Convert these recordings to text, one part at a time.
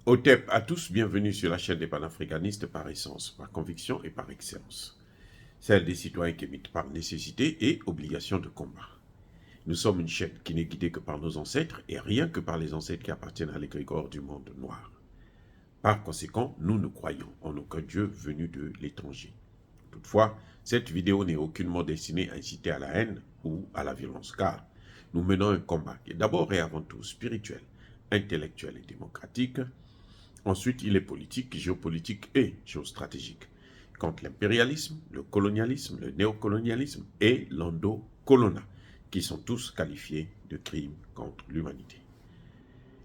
Otep à tous, bienvenue sur la chaîne des panafricanistes par essence, par conviction et par excellence. Celle des citoyens qui émitent par nécessité et obligation de combat. Nous sommes une chaîne qui n'est guidée que par nos ancêtres et rien que par les ancêtres qui appartiennent à l'égrégore du monde noir. Par conséquent, nous ne croyons en aucun Dieu venu de l'étranger. Toutefois, cette vidéo n'est aucunement destinée à inciter à la haine ou à la violence, car nous menons un combat qui est d'abord et avant tout spirituel, intellectuel et démocratique. Ensuite, il est politique, géopolitique et géostratégique, contre l'impérialisme, le colonialisme, le néocolonialisme et l'endocolona, qui sont tous qualifiés de crimes contre l'humanité.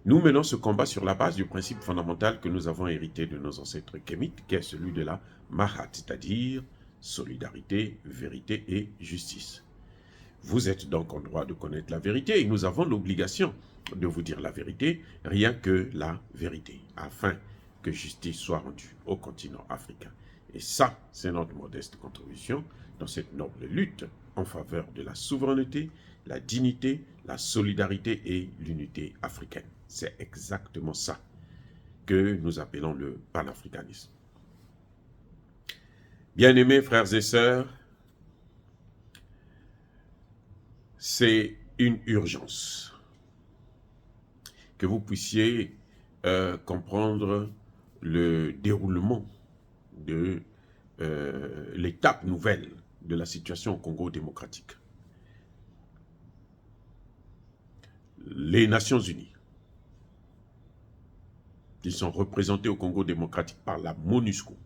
Nous menons ce combat sur la base du principe fondamental que nous avons hérité de nos ancêtres kémites, qui est celui de la Mahat, c'est-à-dire solidarité, vérité et justice. Vous êtes donc en droit de connaître la vérité et nous avons l'obligation de vous dire la vérité, rien que la vérité, afin que justice soit rendue au continent africain. Et ça, c'est notre modeste contribution dans cette noble lutte en faveur de la souveraineté, la dignité, la solidarité et l'unité africaine. C'est exactement ça que nous appelons le panafricanisme. Bien-aimés frères et sœurs, c'est une urgence que vous puissiez comprendre le déroulement de l'étape nouvelle de la situation au Congo démocratique. Les Nations Unies, qui sont représentées au Congo démocratique par la MONUSCO,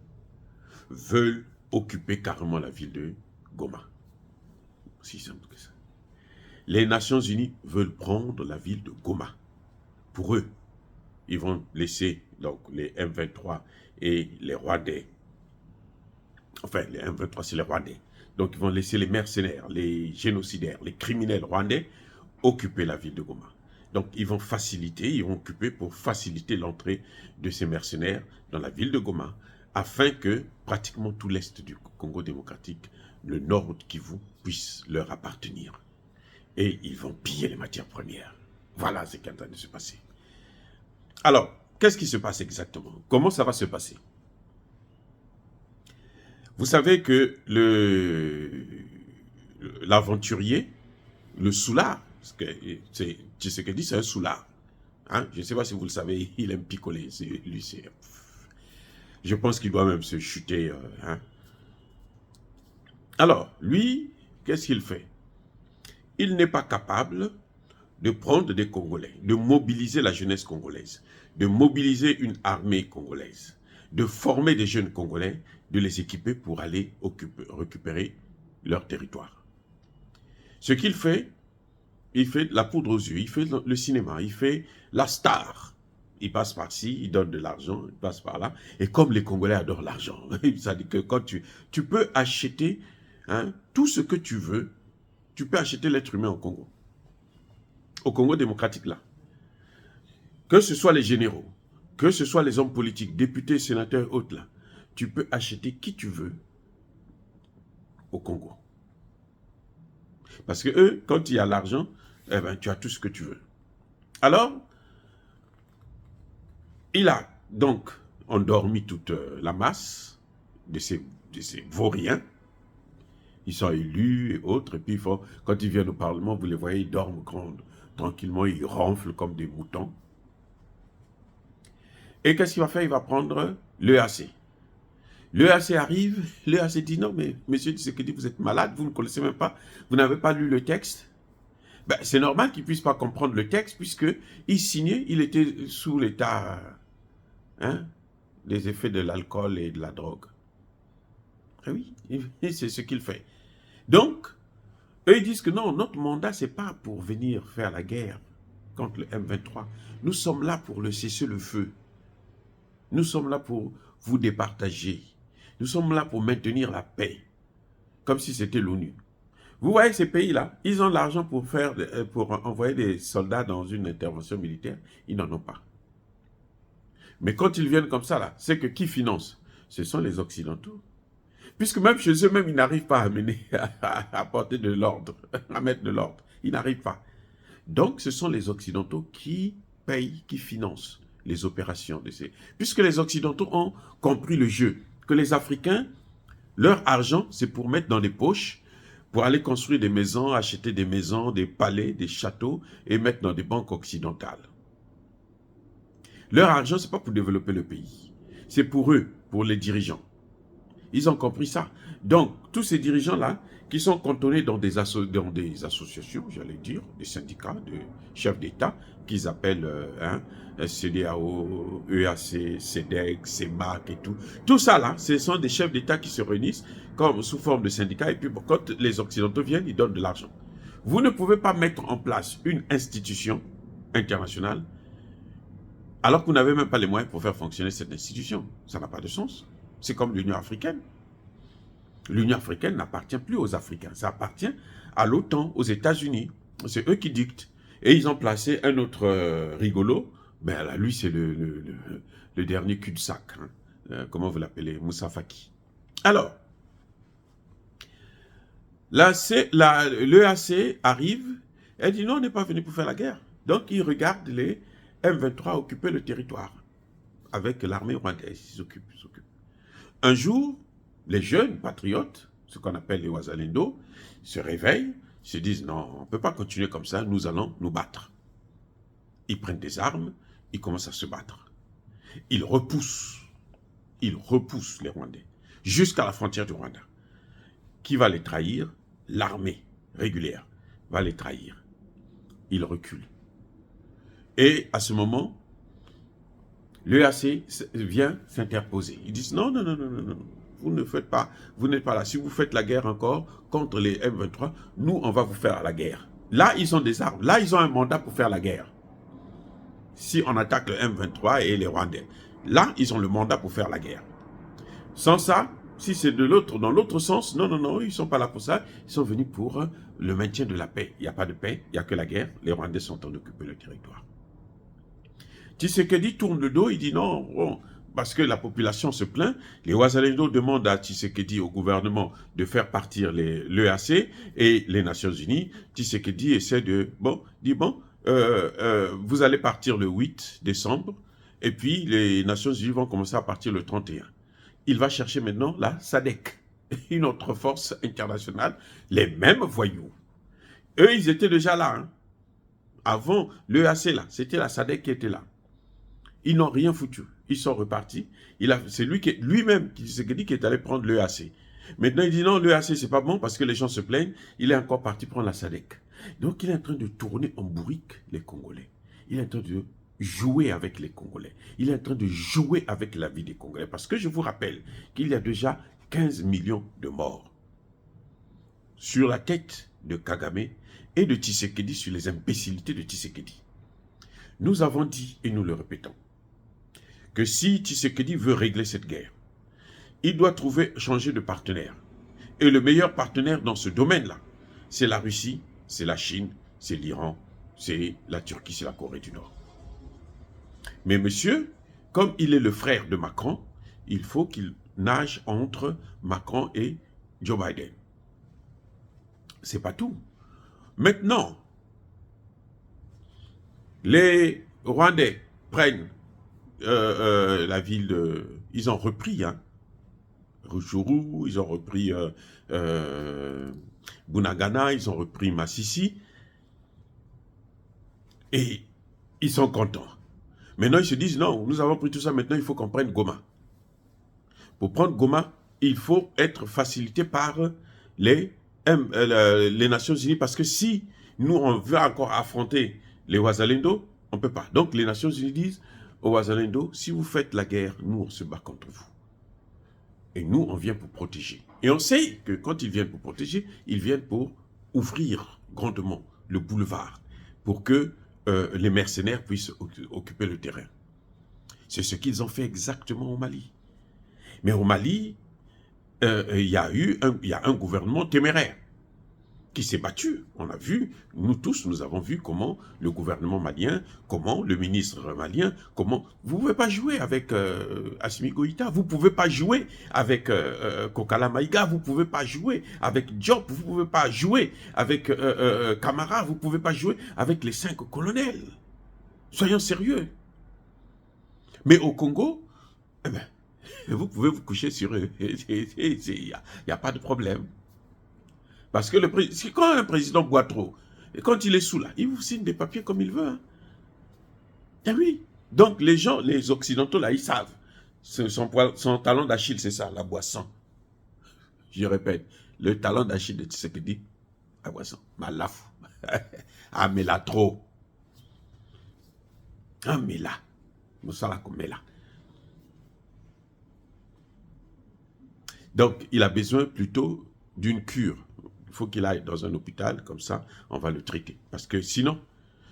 veulent occuper carrément la ville de Goma. Aussi simple que ça. Les Nations Unies veulent prendre la ville de Goma. Pour eux, ils vont laisser donc les M23 et les Rwandais. Enfin, les M23, c'est les Rwandais. Donc, ils vont laisser les mercenaires, les génocidaires, les criminels rwandais occuper la ville de Goma. Donc, ils vont occuper pour faciliter l'entrée de ces mercenaires dans la ville de Goma, afin que pratiquement tout l'Est du Congo démocratique, le nord du Kivu, puisse leur appartenir. Et ils vont piller les matières premières. Voilà ce qui est en train de se passer. Alors, qu'est-ce qui se passe exactement? Comment ça va se passer? Vous savez que l'aventurier, le soulard, c'est ce que dit, c'est un soulard. Hein? Je ne sais pas si vous le savez, il aime picoler. Je pense qu'il doit même se chuter. Hein? Alors, lui, qu'est-ce qu'il fait? Il n'est pas capable de prendre des Congolais, de mobiliser la jeunesse congolaise, de mobiliser une armée congolaise, de former des jeunes Congolais, de les équiper pour aller récupérer leur territoire. Ce qu'il fait, il fait la poudre aux yeux, il fait le cinéma, il fait la star. Il passe par-ci, il donne de l'argent, il passe par-là. Et comme les Congolais adorent l'argent, ça dit que quand tu peux acheter tout ce que tu veux, tu peux acheter l'être humain au Congo démocratique là. Que ce soit les généraux, que ce soit les hommes politiques, députés, sénateurs, autres là, tu peux acheter qui tu veux au Congo. Parce que eux, quand il y a l'argent, eh ben, tu as tout ce que tu veux. Alors, il a donc endormi toute la masse de ces vauriens. Ils sont élus et autres, et puis quand ils viennent au Parlement, vous les voyez, ils dorment tranquillement, ils ronflent comme des moutons. Et qu'est-ce qu'il va faire? Il va prendre l'EAC. L'EAC arrive, l'EAC dit non, mais monsieur Tshisekedi, vous êtes malade, vous ne connaissez même pas, vous n'avez pas lu le texte. Ben, c'est normal qu'il ne puisse pas comprendre le texte, puisqu'il signait, il était sous l'état des effets de l'alcool et de la drogue. Et oui, c'est ce qu'il fait. Donc, eux, ils disent que non, notre mandat, ce n'est pas pour venir faire la guerre contre le M23. Nous sommes là pour le cessez-le-feu. Nous sommes là pour vous départager. Nous sommes là pour maintenir la paix, comme si c'était l'ONU. Vous voyez ces pays-là, ils ont l'argent pour envoyer des soldats dans une intervention militaire. Ils n'en ont pas. Mais quand ils viennent comme ça, là, c'est que qui finance? Ce sont les Occidentaux. Puisque même chez eux, même, ils n'arrivent pas à mener, à apporter de l'ordre, à mettre de l'ordre. Ils n'arrivent pas. Donc, ce sont les Occidentaux qui payent, qui financent les opérations de ces... Puisque les Occidentaux ont compris le jeu, que les Africains, leur argent, c'est pour mettre dans les poches, pour aller construire des maisons, acheter des maisons, des palais, des châteaux, et mettre dans des banques occidentales. Leur argent, ce n'est pas pour développer le pays. C'est pour eux, pour les dirigeants. Ils ont compris ça. Donc, tous ces dirigeants-là, qui sont cantonnés dans des associations, j'allais dire, des syndicats de chefs d'État, qu'ils appellent CEDEAO, EAC, CEDEC, CEMAC et tout. Tout ça là, ce sont des chefs d'État qui se réunissent comme sous forme de syndicats, et puis quand les Occidentaux viennent, ils donnent de l'argent. Vous ne pouvez pas mettre en place une institution internationale alors que vous n'avez même pas les moyens pour faire fonctionner cette institution. Ça n'a pas de sens. C'est comme l'Union africaine. L'Union africaine n'appartient plus aux Africains. Ça appartient à l'OTAN, aux États-Unis. C'est eux qui dictent. Et ils ont placé un autre rigolo. Mais là, lui, c'est le dernier cul-de-sac. Hein. Comment vous l'appelez? Moussa Faki. Alors, l'EAC arrive. Elle dit non, on n'est pas venu pour faire la guerre. Donc, ils regardent les M23 occuper le territoire. Avec l'armée rwandaise, ils s'occupent. Un jour, les jeunes patriotes, ce qu'on appelle les Wazalendo, se réveillent, se disent non, on ne peut pas continuer comme ça, nous allons nous battre. Ils prennent des armes, ils commencent à se battre. Ils repoussent les Rwandais jusqu'à la frontière du Rwanda. Qui va les trahir? L'armée régulière va les trahir. Ils reculent. Et à ce moment, l'EAC vient s'interposer. Ils disent non, non, non, non, non, non. Vous ne faites pas, vous n'êtes pas là. Si vous faites la guerre encore contre les M23, nous, on va vous faire la guerre. Là, ils ont des armes. Là, ils ont un mandat pour faire la guerre. Si on attaque le M23 et les Rwandais, là, ils ont le mandat pour faire la guerre. Sans ça, si c'est dans l'autre sens, non, non, non, ils ne sont pas là pour ça. Ils sont venus pour le maintien de la paix. Il n'y a pas de paix, il n'y a que la guerre. Les Rwandais sont en train d'occuper le territoire. Tshisekedi tourne le dos, il dit non, bon, parce que la population se plaint. Les Wazalendo demandent à Tshisekedi, au gouvernement, de faire partir l'EAC et les Nations Unies. Tshisekedi essaie de, vous allez partir le 8 décembre, et puis les Nations Unies vont commencer à partir le 31. Il va chercher maintenant la SADC, une autre force internationale, les mêmes voyous. Eux, ils étaient déjà là. Hein. Avant l'EAC, là, c'était la SADC qui était là. Ils n'ont rien foutu. Ils sont repartis. C'est lui-même qui est allé prendre l'EAC. Maintenant, il dit non, l'EAC, c'est pas bon parce que les gens se plaignent. Il est encore parti prendre la SADC. Donc, il est en train de tourner en bourrique les Congolais. Il est en train de jouer avec les Congolais. Il est en train de jouer avec la vie des Congolais. Parce que je vous rappelle qu'il y a déjà 15 millions de morts sur la tête de Kagame et de Tshisekedi, sur les imbécilités de Tshisekedi. Nous avons dit, et nous le répétons, que si Tshisekedi veut régler cette guerre, il doit changer de partenaire. Et le meilleur partenaire dans ce domaine-là, c'est la Russie, c'est la Chine, c'est l'Iran, c'est la Turquie, c'est la Corée du Nord. Mais monsieur, comme il est le frère de Macron, il faut qu'il nage entre Macron et Joe Biden. C'est pas tout. Maintenant, les Rwandais prennent la ville de... Ils ont repris, hein, Rutshuru, ils ont repris Bunagana, ils ont repris Masisi. Et ils sont contents. Maintenant, ils se disent, non, nous avons pris tout ça, maintenant il faut qu'on prenne Goma. Pour prendre Goma, il faut être facilité par les Nations Unies, parce que si nous, on veut encore affronter les Wazalendo, on ne peut pas. Donc, les Nations Unies disent aux Wazalendo, si vous faites la guerre, nous, on se bat contre vous. Et nous, on vient pour protéger. Et on sait que quand ils viennent pour protéger, ils viennent pour ouvrir grandement le boulevard, pour que les mercenaires puissent occuper le terrain. C'est ce qu'ils ont fait exactement au Mali. Mais au Mali, il y a un gouvernement téméraire qui s'est battu. On a vu, nous tous, nous avons vu comment le gouvernement malien, comment le ministre malien, comment... Vous ne pouvez pas jouer avec Assimi Goïta, vous ne pouvez pas jouer avec Kokala Maïga, vous ne pouvez pas jouer avec Diop, vous ne pouvez pas jouer avec Camara, vous ne pouvez pas jouer avec les 5 colonels. Soyons sérieux. Mais au Congo, eh ben, vous pouvez vous coucher sur eux. Il n'y a pas de problème. Parce que quand un président boit trop, et quand il est sous là, il vous signe des papiers comme il veut. Hein. Ah oui. Donc les gens, les Occidentaux là, ils savent. Son talon d'Achille, c'est ça, la boisson. Je répète, le talon d'Achille de Tshisekedi, la boisson. Malafou. Ah mais là trop. Ah mais là. Moussala comme là. Donc il a besoin plutôt d'une cure. Il faut qu'il aille dans un hôpital, comme ça, on va le traiter. Parce que sinon,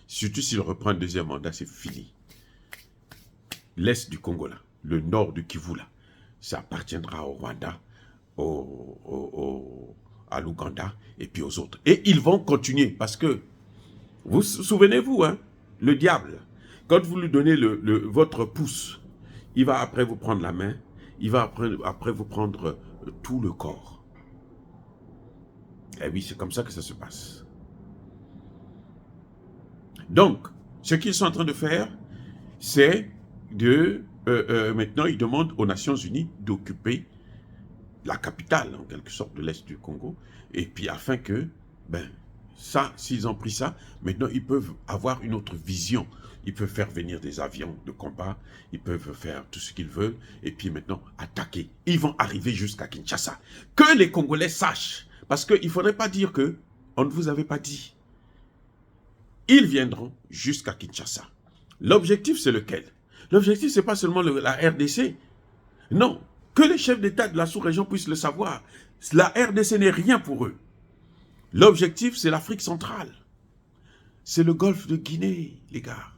surtout s'il reprend un deuxième mandat, c'est fini. L'est du Congo, là, le nord du Kivu, là, ça appartiendra au Rwanda, à l'Ouganda et puis aux autres. Et ils vont continuer parce que, vous souvenez-vous, hein, le diable, quand vous lui donnez votre pouce, il va après vous prendre la main, il va après vous prendre tout le corps. Et oui, c'est comme ça que ça se passe. Donc, ce qu'ils sont en train de faire, c'est de... maintenant, ils demandent aux Nations Unies d'occuper la capitale, en quelque sorte, de l'Est du Congo. Et puis, afin que, ben, ça, s'ils ont pris ça, maintenant, ils peuvent avoir une autre vision. Ils peuvent faire venir des avions de combat, ils peuvent faire tout ce qu'ils veulent, et puis maintenant, attaquer. Ils vont arriver jusqu'à Kinshasa. Que les Congolais sachent, parce qu'il ne faudrait pas dire que on ne vous avait pas dit. Ils viendront jusqu'à Kinshasa. L'objectif, c'est lequel? L'objectif, ce n'est pas seulement la RDC. Non, que les chefs d'État de la sous-région puissent le savoir. La RDC n'est rien pour eux. L'objectif, c'est l'Afrique centrale. C'est le golfe de Guinée, les gars.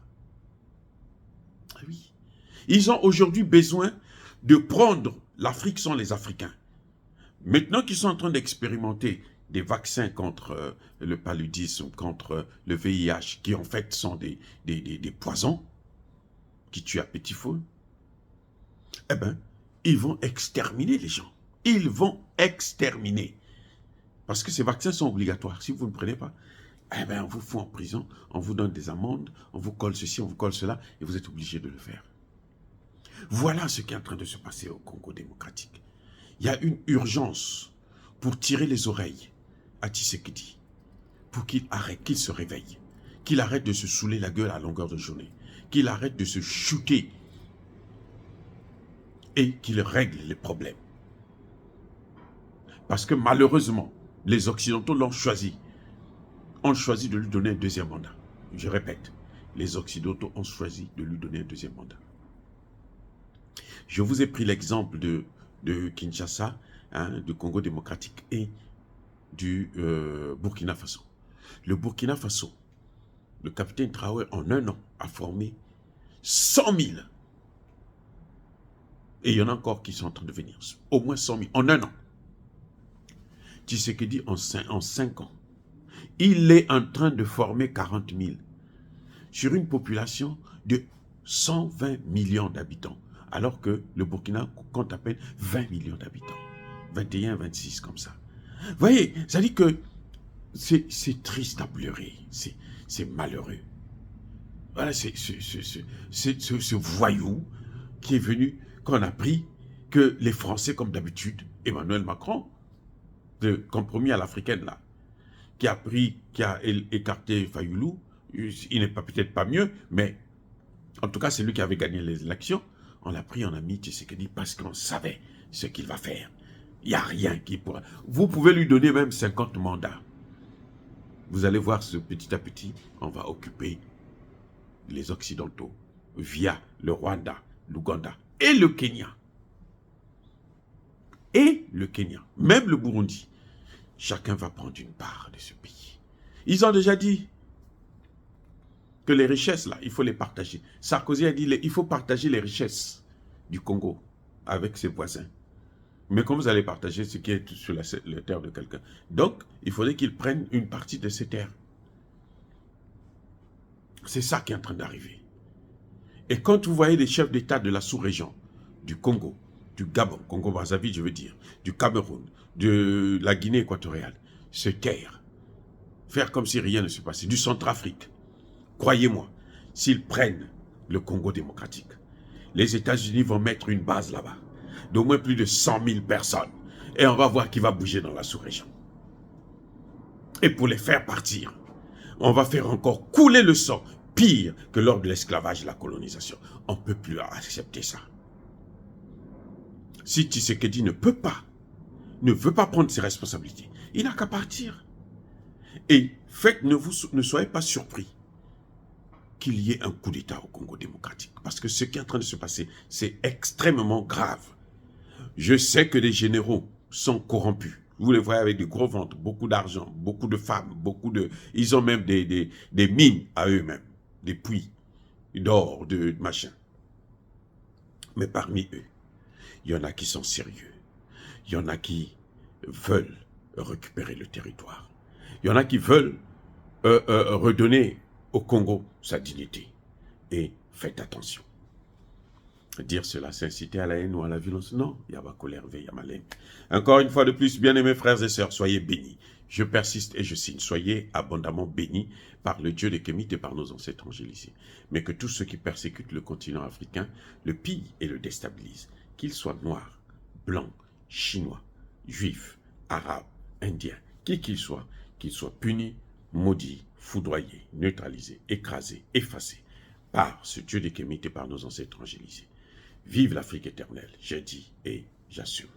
Ah oui. Ils ont aujourd'hui besoin de prendre l'Afrique sans les Africains. Maintenant qu'ils sont en train d'expérimenter des vaccins contre le paludisme, contre le VIH, qui en fait sont des poisons qui tuent à petit feu, eh bien, ils vont exterminer les gens. Ils vont exterminer. Parce que ces vaccins sont obligatoires. Si vous ne prenez pas, eh bien, on vous fout en prison, on vous donne des amendes, on vous colle ceci, on vous colle cela, et vous êtes obligé de le faire. Voilà ce qui est en train de se passer au Congo démocratique. Il y a une urgence pour tirer les oreilles à Tshisekedi, pour qu'il arrête, qu'il se réveille, qu'il arrête de se saouler la gueule à longueur de journée, qu'il arrête de se shooter et qu'il règle les problèmes. Parce que malheureusement, les Occidentaux l'ont choisi. Ont choisi de lui donner un deuxième mandat. Je répète, les Occidentaux ont choisi de lui donner un deuxième mandat. Je vous ai pris l'exemple de Kinshasa, hein, du Congo démocratique et du Burkina Faso. Le Burkina Faso, le capitaine Traoré, en un an, a formé 100 000. Et il y en a encore qui sont en train de venir. Au moins 100 000, en un an. Tshisekedi, en 5 ans, il est en train de former 40 000 sur une population de 120 millions d'habitants, alors que le Burkina compte à peine 20 millions d'habitants. 21, 26 comme ça. Vous voyez, ça dit que c'est triste à pleurer, c'est malheureux. Voilà, c'est ce voyou qui est venu, qu'on a pris que les Français, comme d'habitude, Emmanuel Macron, de compromis à l'africaine là, qui a écarté Fayoulou, il n'est peut-être pas mieux, mais en tout cas, c'est lui qui avait gagné les élections. On l'a pris, on a mis Tshisekedi parce qu'on savait ce qu'il va faire. Il n'y a rien qui pourra... Vous pouvez lui donner même 50 mandats. Vous allez voir ce petit à petit, on va occuper les Occidentaux via le Rwanda, l'Ouganda et le Kenya. Et le Kenya, même le Burundi. Chacun va prendre une part de ce pays. Ils ont déjà dit que les richesses, là, il faut les partager. Sarkozy a dit il faut partager les richesses du Congo avec ses voisins. Mais comme vous allez partager ce qui est sur la terre de quelqu'un, donc il faudrait qu'ils prennent une partie de ces terres. C'est ça qui est en train d'arriver. Et quand vous voyez les chefs d'État de la sous-région, du Congo, du Gabon, Congo-Brazzaville, je veux dire, du Cameroun, de la Guinée équatoriale, se taire, faire comme si rien ne se passait, du Centrafrique, croyez-moi, s'ils prennent le Congo démocratique, les États-Unis vont mettre une base là-bas, d'au moins plus de 100 000 personnes. Et on va voir qui va bouger dans la sous-région. Et pour les faire partir, on va faire encore couler le sang, pire que lors de l'esclavage et la colonisation. On ne peut plus accepter ça. Si Tshisekedi ne veut pas prendre ses responsabilités, il n'a qu'à partir. Et ne soyez pas surpris qu'il y ait un coup d'État au Congo démocratique. Parce que ce qui est en train de se passer, c'est extrêmement grave. Je sais que les généraux sont corrompus. Vous les voyez avec des gros ventres, beaucoup d'argent, beaucoup de femmes, ils ont même des mines à eux-mêmes, des puits d'or, de machin. Mais parmi eux, il y en a qui sont sérieux. Il y en a qui veulent récupérer le territoire. Il y en a qui veulent redonner au Congo sa dignité. Et faites attention. Dire cela, c'est inciter à la haine ou à la violence. Non, il y a ma colère, il y a ma haine. Encore une fois de plus, bien-aimés frères et sœurs, soyez bénis. Je persiste et je signe. Soyez abondamment bénis par le Dieu des Kémites et par nos ancêtres angélisés. Mais que tous ceux qui persécutent le continent africain le pillent et le déstabilisent. Qu'ils soient noirs, blancs, chinois, juifs, arabes, indiens, qui qu'ils soient punis, maudits, foudroyés, neutralisés, écrasés, effacés par ce Dieu des Kémites et par nos ancêtres angélisés. Vive l'Afrique éternelle, j'ai dit et j'assume.